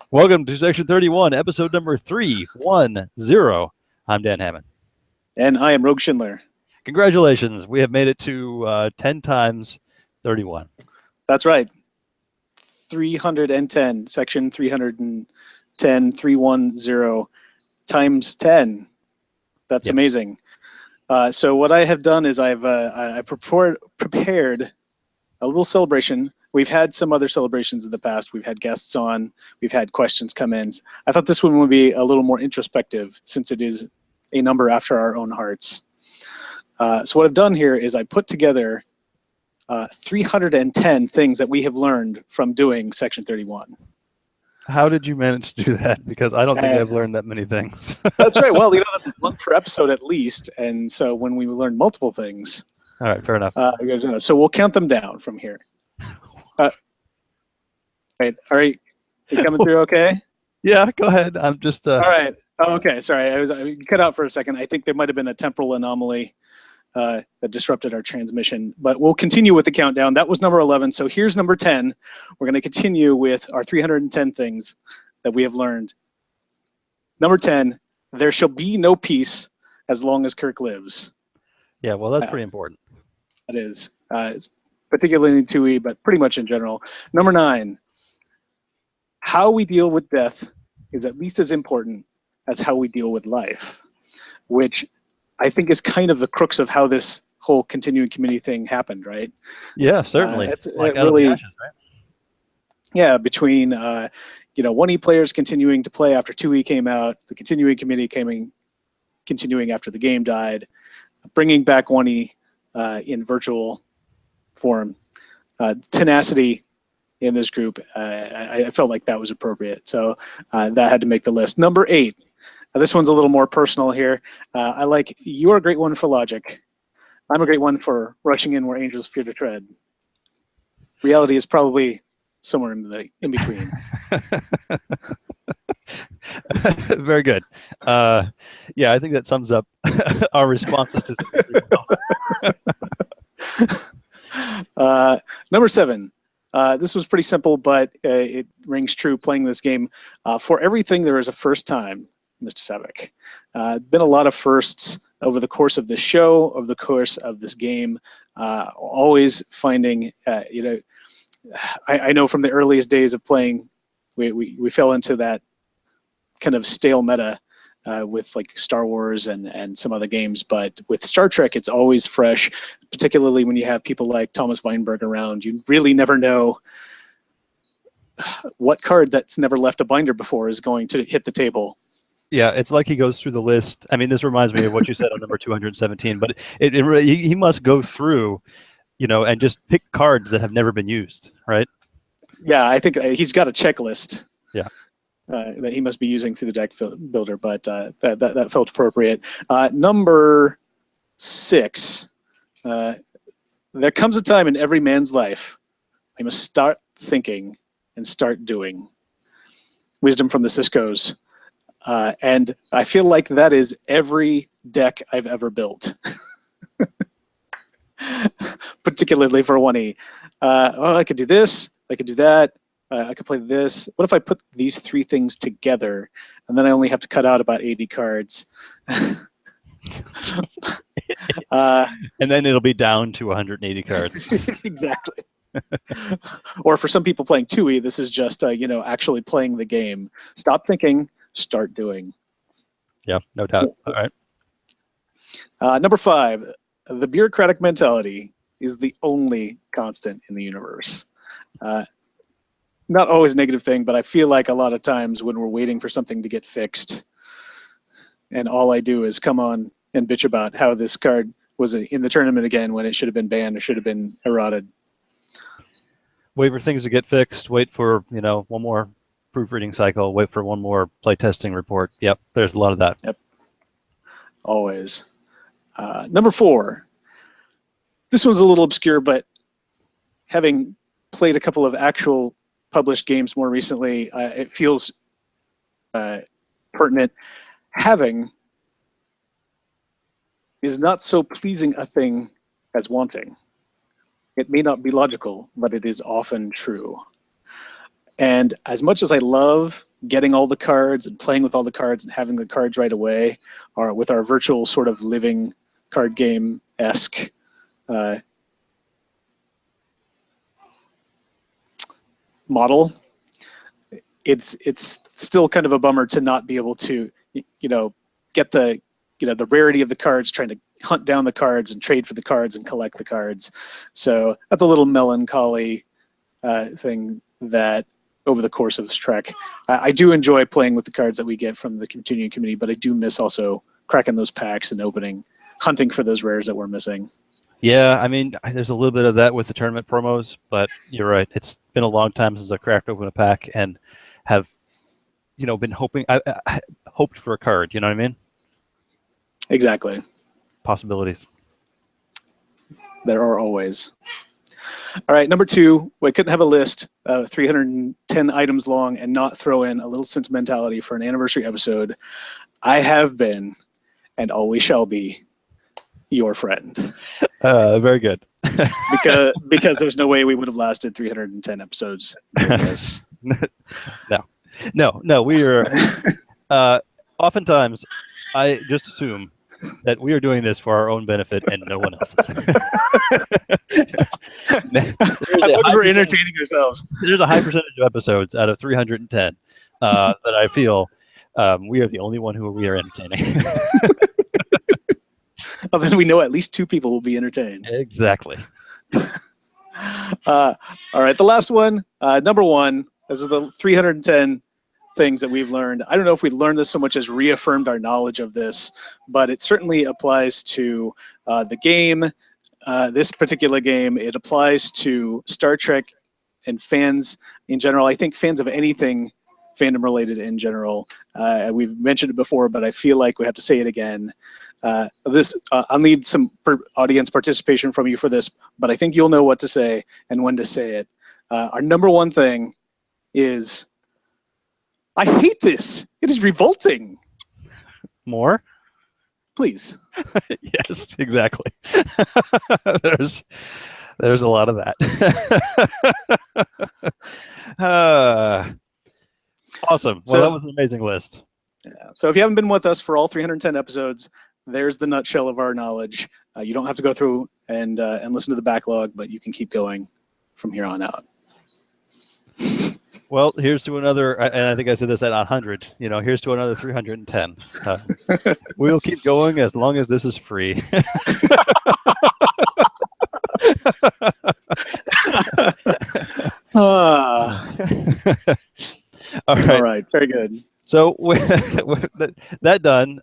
Welcome to Section 31, episode number 310. I'm Dan Hammond. And I am Rogue Schindler. Congratulations. We have made it to 10 times 31. That's right. 310, Section 310, 310 times 10. That's amazing. So what I have done is I prepared a little celebration. We've had some other celebrations in the past. We've had guests on. We've had questions come in. I thought this one would be a little more introspective since it is a number after our own hearts. So what I've done here is I put together 310 things that we have learned from doing Section 31. How did you manage to do that? Because I don't think I've learned that many things. That's right. Well, that's one per episode at least. And so when we learn multiple things. All right, fair enough. So we'll count them down from here. Right. All right. You coming through okay? Yeah, go ahead. I'm just... All right. Oh, okay. Sorry. I cut out for a second. I think there might have been a temporal anomaly that disrupted our transmission. But we'll continue with the countdown. That was number 11. So here's number 10. We're going to continue with our 310 things that we have learned. Number 10, there shall be no peace as long as Kirk lives. Yeah, well, that's pretty important. That is. It's particularly in 2E, but pretty much in general. Number 9, how we deal with death is at least as important as how we deal with life, which I think is kind of the crux of how this whole continuing committee thing happened, right? Yeah, certainly. It really, ashes, right? Yeah, between 1E players continuing to play after 2E came out, the continuing committee continuing after the game died, bringing back 1E in virtual form, tenacity in this group. I felt like that was appropriate, so that had to make the list. Number 8. This one's a little more personal here. I like, you're a great one for logic. I'm a great one for rushing in where angels fear to tread. Reality is probably somewhere in between. Very good. Yeah, I think that sums up our responses to this. Number 7. This was pretty simple, but it rings true playing this game. For everything, there is a first time, Mr. Savick. Been a lot of firsts over the course of this show, over the course of this game. Always finding, I know from the earliest days of playing, we fell into that kind of stale meta with like Star Wars and some other games. But with Star Trek, it's always fresh, particularly when you have people like Thomas Weinberg around. You really never know what card that's never left a binder before is going to hit the table. Yeah, it's like he goes through the list. I mean, this reminds me of what you said on number 217, but he must go through, and just pick cards that have never been used, right? Yeah, I think he's got a checklist. Yeah. That he must be using through the deck builder, but that felt appropriate. Number 6, there comes a time in every man's life he must start thinking and start doing. Wisdom from the Cisco's. And I feel like that is every deck I've ever built, particularly for 1E. I could do this, I could do that, I could play this. What if I put these 3 things together, and then I only have to cut out about 80 cards? And then it'll be down to 180 cards. Exactly. Or for some people playing 2E, this is just, actually playing the game. Stop thinking. Start doing. Yeah, no doubt. All right. Number 5, the bureaucratic mentality is the only constant in the universe. Not always a negative thing, but I feel like a lot of times when we're waiting for something to get fixed, and all I do is come on and bitch about how this card was in the tournament again when it should have been banned or should have been eroded. Wait for things to get fixed. Wait for, one more proofreading cycle, wait for one more playtesting report. Yep, there's a lot of that. Yep, always. Number 4, this one's a little obscure, but having played a couple of actual published games more recently, it feels pertinent. Having is not so pleasing a thing as wanting. It may not be logical, but it is often true. And as much as I love getting all the cards and playing with all the cards and having the cards right away, or with our virtual sort of living card game-esque model, it's still kind of a bummer to not be able to, get the the rarity of the cards, trying to hunt down the cards and trade for the cards and collect the cards. So that's a little melancholy thing that over the course of this trek. I do enjoy playing with the cards that we get from the continuing committee, but I do miss also cracking those packs and hunting for those rares that we're missing. Yeah, I mean, there's a little bit of that with the tournament promos, but you're right. It's been a long time since I cracked open a pack and have, been hoping. I hoped for a card. You know what I mean? Exactly. Possibilities. There are always. All right, number 2, we couldn't have a list 310 items long and not throw in a little sentimentality for an anniversary episode. I have been, and always shall be, your friend. Very good. because there's no way we would have lasted 310 episodes doing this. No. We are. Oftentimes, I just assume that we are doing this for our own benefit and no one else's. As long as we're entertaining ourselves. There's a high percentage of episodes out of 310 that I feel we are the only one who we are entertaining. Well, then we know at least 2 people will be entertained. Exactly. All right, the last one, number 1. This is the 310 things that we've learned. I don't know if we learned this so much as reaffirmed our knowledge of this, but it certainly applies to the game, this particular game. It applies to Star Trek and fans in general. I think fans of anything fandom related in general. We've mentioned it before, but I feel like we have to say it again. I'll need some audience participation from you for this, but I think you'll know what to say and when to say it. Our number 1 thing is, I hate this. It is revolting. More? Please. Yes, exactly. There's a lot of that. Awesome. Well, that was an amazing list. Yeah. So if you haven't been with us for all 310 episodes, there's the nutshell of our knowledge. You don't have to go through and listen to the backlog, but you can keep going from here on out. Well, here's to another, and I think I said this at 100, here's to another 310. We'll keep going as long as this is free. All right. Very good. So with that done,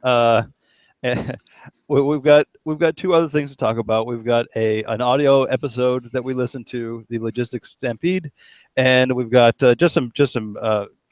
we've got 2 other things to talk about. We've got an audio episode that we listened to, the Logistics Stampede, and we've got just some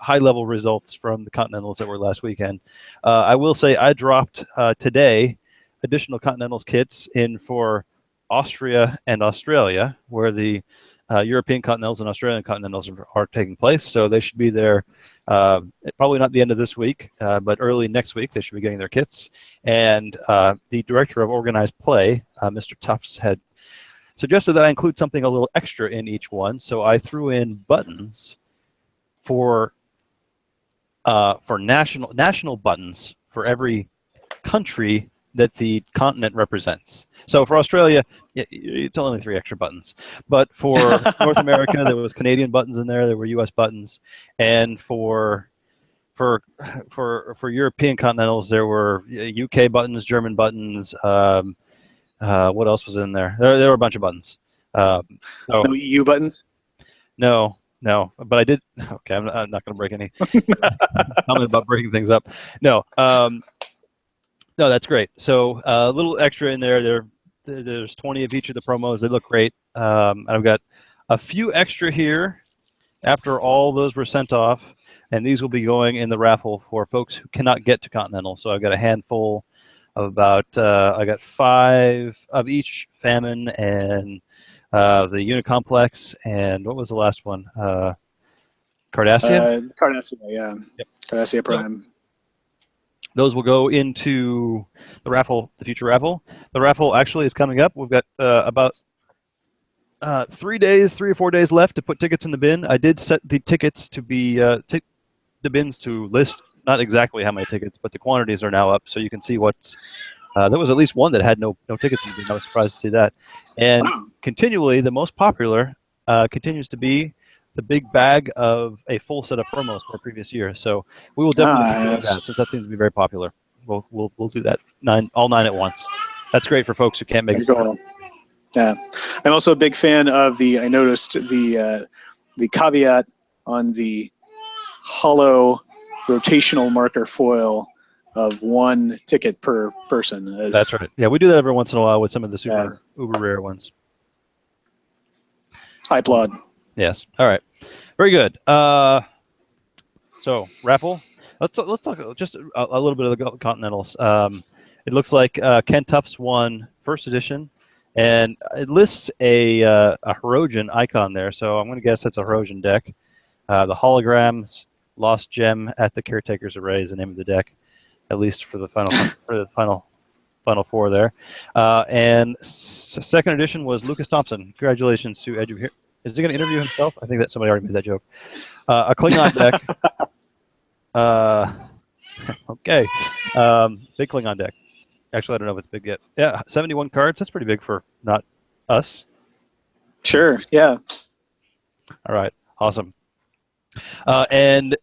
high-level results from the Continentals that were last weekend. I will say I dropped today additional Continentals kits in for Austria and Australia, where the European Continentals and Australian Continentals are taking place. So they should be there probably not the end of this week, but early next week. They should be getting their kits. And the director of organized play, Mr. Tufts, had suggested that I include something a little extra in each one. So I threw in buttons for national buttons for every country that the continent represents. So for Australia, it's only 3 extra buttons. But for North America, there was Canadian buttons in there. There were U.S. buttons, and for European continentals, there were UK buttons, German buttons. What else was in there? There were a bunch of buttons. No EU buttons? No. But I did. Okay, I'm not going to break any. Comment about breaking things up. No. No, that's great. So a little extra in there. There's 20 of each of the promos. They look great. I've got a few extra here after all those were sent off, and these will be going in the raffle for folks who cannot get to Continental. So I've got a handful of about, I got 5 of each Famine and the Unicomplex, and what was the last one? Cardassia? Cardassia, yeah. Yep. Cardassia Prime. Those will go into the raffle, the future raffle. The raffle actually is coming up. We've got about 3 or 4 days left to put tickets in the bin. I did set the tickets to be the bins to list not exactly how many tickets, but the quantities are now up, so you can see what's. There was at least one that had no tickets in the bin. I was surprised to see that. And continually, the most popular continues to be the big bag of a full set of promos for a previous year. So we will definitely do that since that seems to be very popular. We'll do that all 9 at once. That's great for folks who can't make it. Cool. Yeah, I'm also a big fan of the. I noticed the caveat on the hollow rotational marker foil of 1 ticket per person. That's right. Yeah, we do that every once in a while with some of the uber rare ones. I applaud. Yes. All right. Very good. So raffle. Let's talk just a little bit of the Continentals. It looks like Ken Tufts won first edition, and it lists a Hirogen icon there. So I'm going to guess that's a Hirogen deck. The holograms lost gem at the Caretaker's Array is the name of the deck, at least for the final four there. And second edition was Lucas Thompson. Congratulations to Edu here. Is he going to interview himself? I think that somebody already made that joke. A Klingon deck. Okay. Big Klingon deck. Actually, I don't know if it's big yet. Yeah, 71 cards. That's pretty big for not us. Sure. Yeah. All right. Awesome. And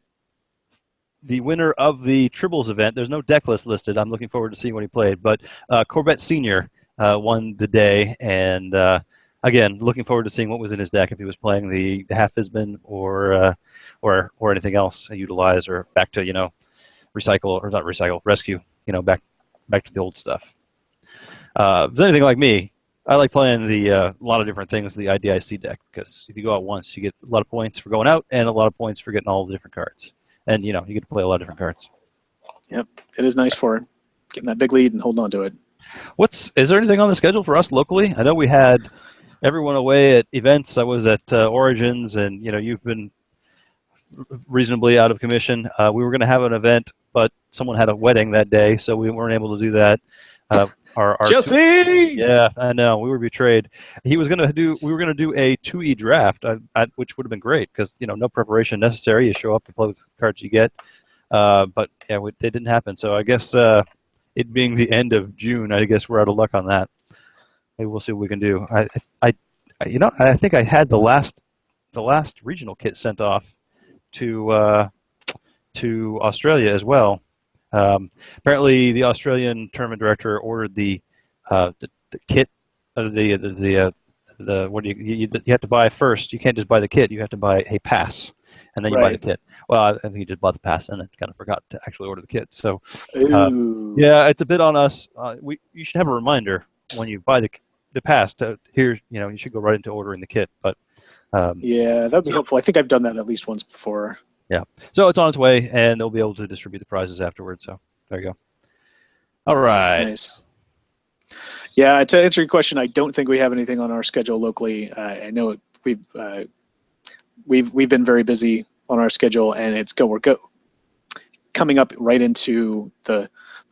the winner of the Tribbles event, there's no deck list listed. I'm looking forward to seeing what he played. But Corbett Sr. Won the day. And again, looking forward to seeing what was in his deck if he was playing the half Fizbin or anything else, utilize or back to, recycle or not recycle, rescue, back to the old stuff. If it's anything like me, I like playing a lot of different things, the IDIC deck, because if you go out once, you get a lot of points for going out and a lot of points for getting all the different cards. And, you get to play a lot of different cards. Yep. It is nice for getting that big lead and holding on to it. Is there anything on the schedule for us locally? I know we had everyone away at events. I was at Origins, and, you've been reasonably out of commission. We were going to have an event, but someone had a wedding that day, so we weren't able to do that. Our Jesse! Yeah, I know. We were betrayed. We were going to do a 2E draft, which would have been great because, no preparation necessary. You show up and play with the cards you get. But, yeah, it didn't happen. So I guess it being the end of June, I guess we're out of luck on that. Maybe we'll see what we can do. I think I had the last regional kit sent off to Australia as well. Apparently, the Australian tournament director ordered the kit, the what do you have to buy first. You can't just buy the kit. You have to buy a pass, and then you buy the kit. Well, I think he just bought the pass and then kind of forgot to actually order the kit. So, yeah, it's a bit on us. You should have a reminder when you buy the pass to here. You should go right into ordering the kit. But yeah, that'd be helpful. I think I've done that at least once before. Yeah. So it's on its way, and they'll be able to distribute the prizes afterwards. So there you go. All right. Nice. Yeah, to answer your question, I don't think we have anything on our schedule locally. I know we've been very busy on our schedule, and we're coming up right into the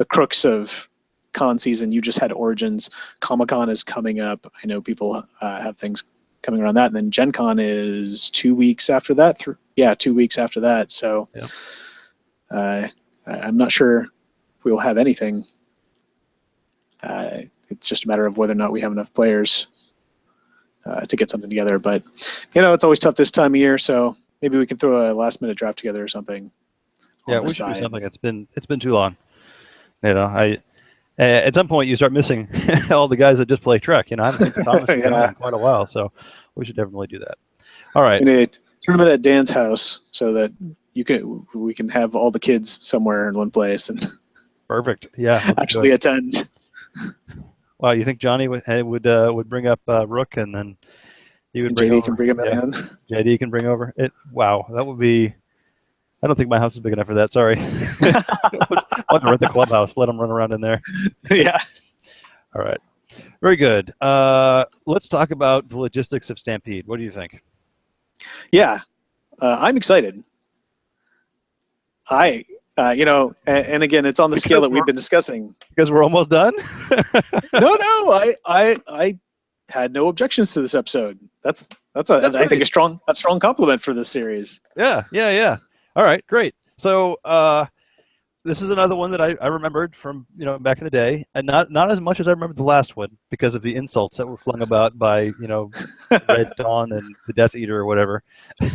crux of con season. You just had Origins. Comic-Con is coming up. I know people have things coming around that, and then Gen Con is 2 weeks after that. 2 weeks after that. So I'm not sure we'll have anything. It's just a matter of whether or not we have enough players to get something together. But it's always tough this time of year. So maybe we can throw a last-minute draft together or something. Yeah, we should do something. It's been too long. At some point you start missing all the guys that just play Trek. I haven't seen Thomas in quite a while, so we should definitely do that. All right. We need a tournament at Dan's house so that we can have all the kids somewhere in one place and perfect. Yeah. Actually attend. Wow, you think Johnny would bring up Rook, and then he would bring JD over, can bring him in. JD can bring over it. Wow, that would be. I don't think my house is big enough for that. Sorry. I'll have to rent the clubhouse. Let them run around in there. Yeah. All right. Very good. Let's talk about the logistics of Stampede. What do you think? Yeah, I'm excited. And again, it's on the scale that we've been discussing. Because we're almost done? No, had no objections to this episode. That's I think a strong compliment for this series. Yeah. All right, great. So this is another one that I remembered from back in the day, and not as much as I remembered the last one because of the insults that were flung about by Red Dawn and the Death Eater or whatever,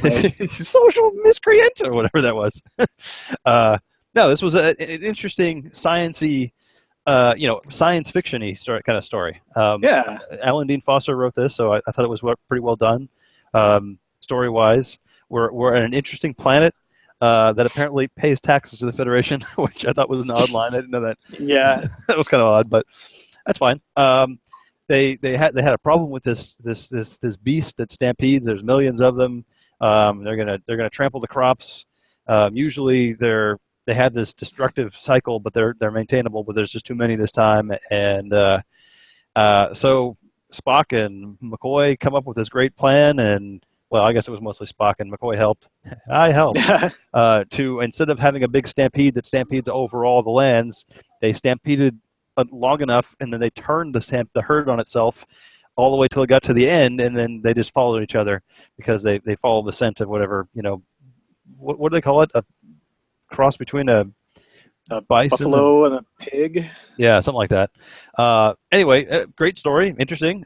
Right. social miscreant or whatever that was. No, this was an interesting sciencey, science fiction-y kind of story. Yeah. Alan Dean Foster wrote this, so I thought it was pretty well done, story-wise. We're at an interesting planet that apparently pays taxes to the Federation, which I thought was an odd line. I didn't know that. Yeah. That was kind of odd, but that's fine. They had a problem with this beast that stampedes. There's millions of them. They're gonna trample the crops. Usually they have this destructive cycle, but they're maintainable. But there's just too many this time, and so Spock and McCoy come up with this great plan, and well, I guess it was mostly Spock, and McCoy helped. I helped to, instead of having a big stampede that stampedes over all the lands, they stampeded long enough, and then they turned the herd on itself all the way till it got to the end, and then they just followed each other because they follow the scent of whatever what do they call it? A cross between a bison buffalo and a pig. Yeah, something like that. Anyway, great story, interesting.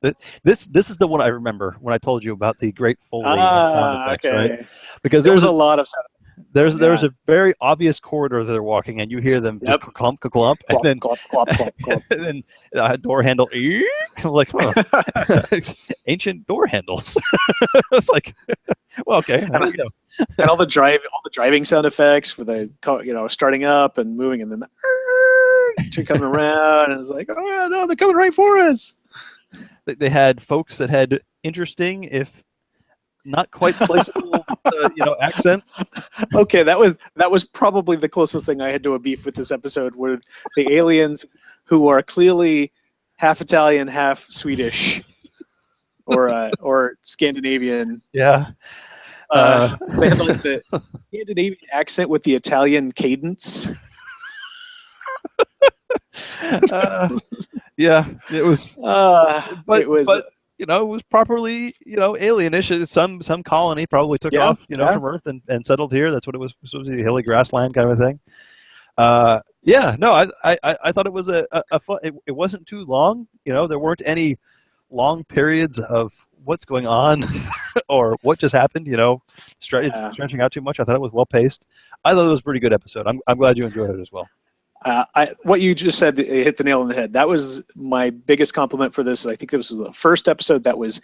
This is the one I remember when I told you about the great Foley sound effects, okay. right? Because there was a lot of sound. There's a very obvious corridor that they're walking, and you hear them just clump, clump, and then clop, clop, clop, clop. and then door handle. I'm like, oh, ancient door handles. It's like, well, okay. And all the driving sound effects for the car, starting up and moving, and then to coming around, and it's like, oh no, they're coming right for us. They had folks that had interesting, if not quite placeable, accents. Okay, that was probably the closest thing I had to a beef with this episode, were the aliens who are clearly half Italian, half Swedish, or Scandinavian. Yeah. They had like the Scandinavian accent with the Italian cadence. Yeah, it was. It was properly, alienish. Some colony probably took off, from Earth and settled here. That's what it was. Supposed to be a hilly grassland kind of a thing. I thought it was a fun. It wasn't too long. There weren't any long periods of what's going on or what just happened. Stretching out too much. I thought it was well paced. I thought it was a pretty good episode. I'm glad you enjoyed it as well. What you just said hit the nail on the head. That was my biggest compliment for this. I think this was the first episode that was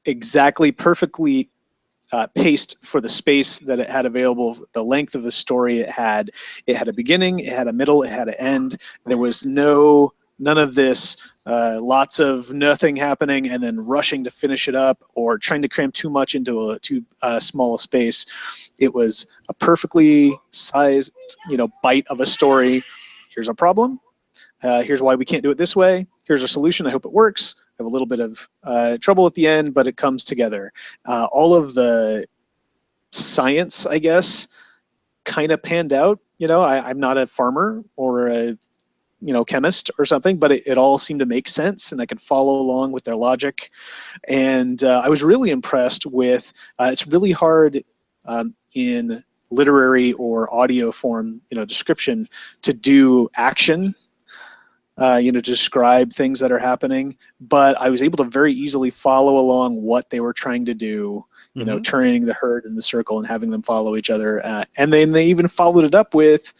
exactly perfectly paced for the space that it had available, the length of the story it had. It had a beginning, it had a middle, it had an end. There was none of this lots of nothing happening and then rushing to finish it up or trying to cram too much into too small a space. It was a perfectly sized, bite of a story. Here's a problem. Here's why we can't do it this way. Here's a solution. I hope it works. I have a little bit of trouble at the end, but it comes together. All of the science, I guess, kind of panned out. I'm not a farmer or a chemist or something, but it all seemed to make sense, and I could follow along with their logic. And I was really impressed with. It's really hard in literary or audio form, description, to do action. Describe things that are happening, but I was able to very easily follow along what they were trying to do, turning the herd in the circle and having them follow each other. And then they even followed it up with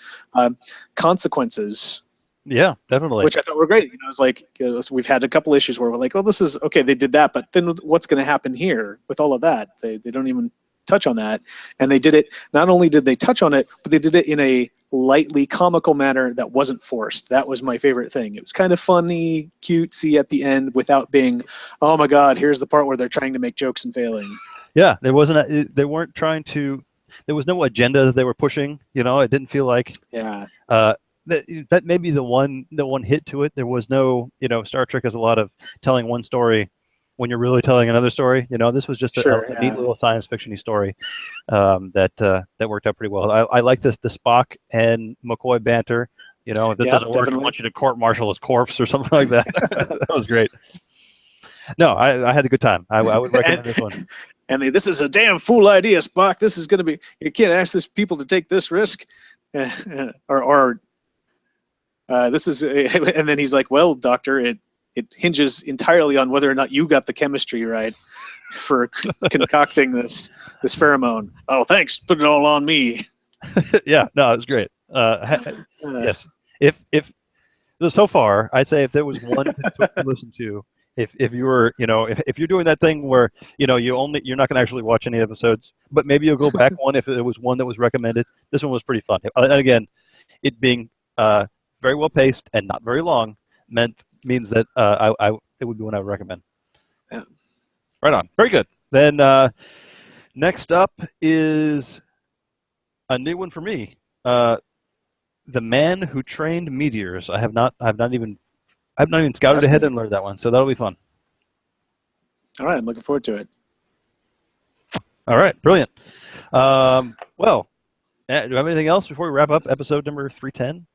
consequences. Yeah, definitely. Which I thought were great. It's like, we've had a couple issues where we're like, well, this is, okay, they did that, but then what's going to happen here with all of that? They don't even touch on that. And they did it, not only did they touch on it, but they did it in a lightly comical manner that wasn't forced. That was my favorite thing. It was kind of funny, cutesy at the end without being, oh my God, here's the part where they're trying to make jokes and failing. Yeah, they weren't trying to, there was no agenda that they were pushing. It didn't feel like, that may be the one hit to it. There was no, Star Trek has a lot of telling one story when you're really telling another story. This was just a neat little science fiction-y story that worked out pretty well. I like the Spock and McCoy banter. You know, if this Yeah, doesn't work, I definitely. want you to court-martial his corpse or something like that. That was great. No, I had a good time. I would recommend this one. And this is a damn fool idea, Spock. This is going to be, you can't ask this people to take this risk. Or this is, and then he's like, well, doctor, it hinges entirely on whether or not you got the chemistry right for concocting this pheromone. Oh, thanks. Put it all on me. Yeah, no, it was great. Yes. If so far, I'd say if there was one to listen to, if you were, you know, if you're doing that thing where, you know, you're not going to actually watch any episodes, but maybe you'll go back one if it was one that was recommended. This one was pretty fun. And again, it being very well paced and not very long means that it would be one I would recommend. Yeah. Right on. Very good. Then next up is a new one for me. The Man Who Trained Meteors. I have not even scouted ahead and learned that one, so that'll be fun. All right, I'm looking forward to it. All right, brilliant. Well, do we have anything else before we wrap up episode number 310?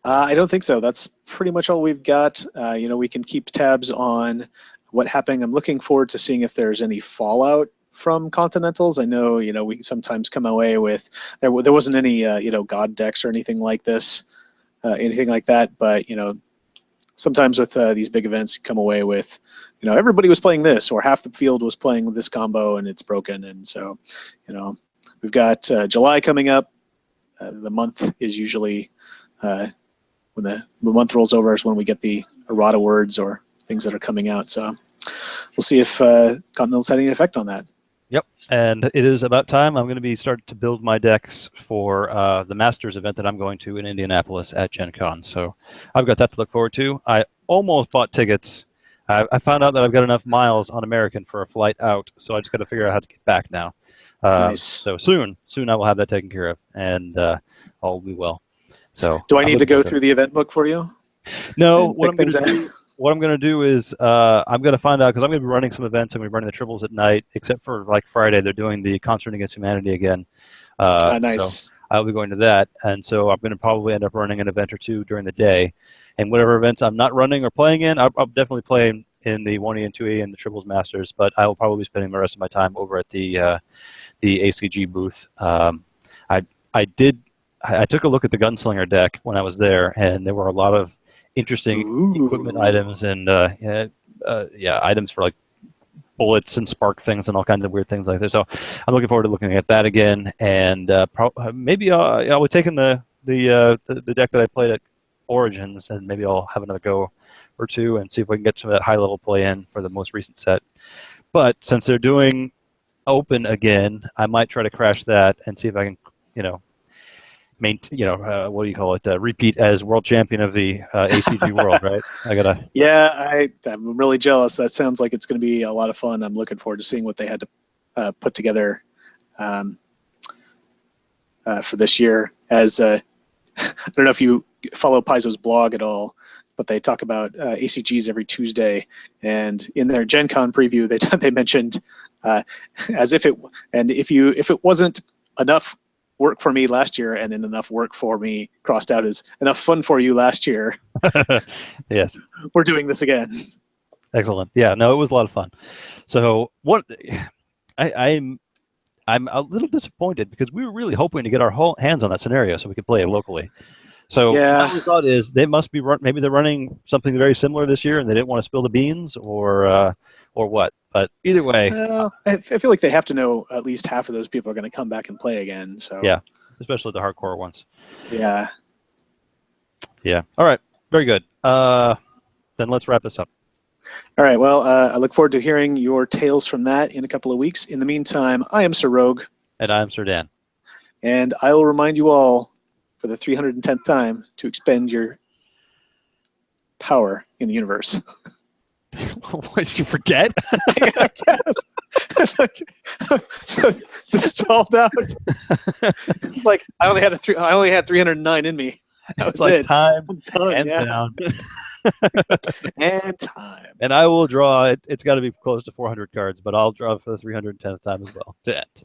I don't think so. That's pretty much all we've got. You know, we can keep tabs on what happening. I'm looking forward to seeing if there's any fallout from Continentals. I know, you know, we sometimes come away with there wasn't any you know, God decks or anything like this, anything like that. But you know, sometimes with these big events, come away with, you know, everybody was playing this, or half the field was playing this combo, and it's broken. And so, you know, we've got July coming up. The month is usually when the month rolls over is when we get the errata words or things that are coming out. So we'll see if Continental's had any effect on that. Yep, and it is about time. I'm going to be starting to build my decks for the Masters event that I'm going to in Indianapolis at Gen Con. So I've got that to look forward to. I almost bought tickets. I found out that I've got enough miles on American for a flight out, so I just got to figure out how to get back now. Nice. So soon I will have that taken care of, and all will be well. So do I need to go through the event book for you? No, what I'm going to do is I'm going to find out, because I'm going to be running some events. I'm going to be running the triples at night, except for like Friday. They're doing the Concert Against Humanity again. Nice. So I'll be going to that, and so I'm going to probably end up running an event or two during the day. And whatever events I'm not running or playing in, I'll definitely play in the 1E and 2E and the Triples Masters, but I will probably be spending the rest of my time over at the ACG booth. I took a look at the Gunslinger deck when I was there, and there were a lot of interesting equipment items and items for like bullets and spark things and all kinds of weird things like this. So I'm looking forward to looking at that again, and maybe I'll be taking the deck that I played at Origins, and maybe I'll have another go or two and see if we can get some of that high level play in for the most recent set. But since they're doing Open again, I might try to crash that and see if I can, you know, what do you call it? Repeat as world champion of the ACG world, right? I gotta. Yeah, I'm really jealous. That sounds like it's going to be a lot of fun. I'm looking forward to seeing what they had to put together for this year. As I don't know if you follow Paizo's blog at all, but they talk about ACGs every Tuesday, and in their Gen Con preview, they mentioned as if it wasn't enough work for me last year and enough work for me crossed out as enough fun for you last year. Yes, we're doing this again. Excellent. Yeah, no, it was a lot of fun. So what I'm a little disappointed, because we were really hoping to get our whole hands on that scenario so we could play it locally. So yeah, my thought is they must be maybe they're running something very similar this year, and they didn't want to spill the beans, or what. But either way, I feel like they have to know at least half of those people are going to come back and play again. So yeah, especially the hardcore ones. Yeah. Yeah. All right. Very good. Then let's wrap this up. All right. Well, I look forward to hearing your tales from that in a couple of weeks. In the meantime, I am Sir Rogue. And I'm Sir Dan. And I will remind you all for the 310th time to expend your power in the universe. What, did you forget? I guess. The stalled out. It's like I only had 309 in me. That was like it. Time and down. And time. And I will draw it. It's got to be close to 400 cards, but I'll draw for the 310th time as well to end.